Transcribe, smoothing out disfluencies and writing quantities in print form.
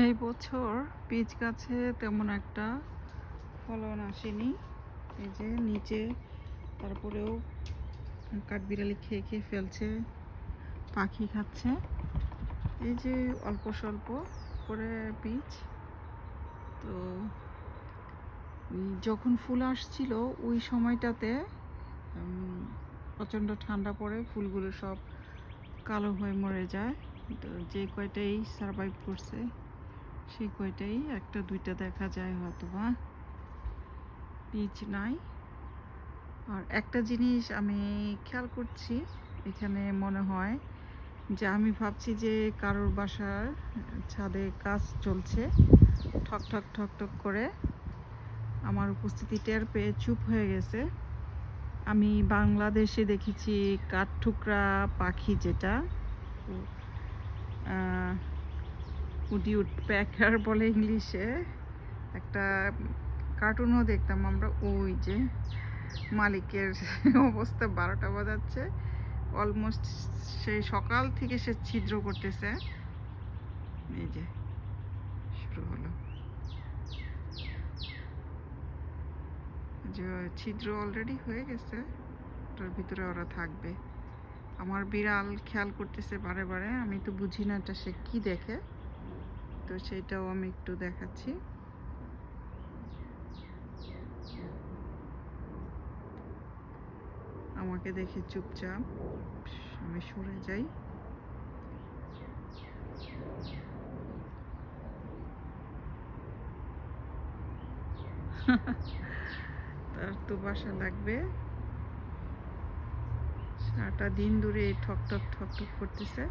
এই বছর পিচ গাছে তেমন একটা ফলন আসেনি। এই যে নিচে তারপরেও কাঠবিড়ালি খেয়ে খেয়ে ফেলছে, পাখি খাচ্ছে। এই যে অল্প স্বল্প করে পিচ। তো যখন ফুল আসছিল ওই সময়টাতে প্রচণ্ড ঠান্ডা পড়ে, ফুলগুলো সব কালো হয়ে মরে যায়। তো যে কয়টাই সারভাইভ করছে সেই কয়টাই একটা দুইটা দেখা যায়, হয়তো বা পিচ নাই। আর একটা জিনিস আমি খেয়াল করছি, এখানে মনে হয় যে আমি ভাবছি যে কারোর বাসার ছাদে কাজ চলছে, ঠক ঠক ঠক ঠক করে আমার উপস্থিতি টের পেয়ে চুপ হয়ে গেছে। আমি বাংলাদেশে দেখেছি কাঠঠুকরা পাখি, যেটা উড প্যাকার বলে ইংলিশে, একটা কার্টুনও দেখতাম আমরা। ওই যে মালিকের অবস্থা 12টা বাজাচ্ছে, অলমোস্ট সেই সকাল থেকে সে ছিদ্র করতেছে। এই যে শুরু হলো, যে ছিদ্র অলরেডি হয়ে গেছে, ওটার ভিতরে ওরা থাকবে। আমার বিড়াল খেয়াল করতেছে বারে বারে, আমি তো বুঝি না এটা সে কি দেখে, তো সেটাও আমি একটু দেখাচ্ছি। আমাকে দেখে চুপচাপ, আমি সরে যাই। তার তো বাসা লাগবে, সারাটা দিন ধরে ঠক ঠক ঠক ঠক করতেছে।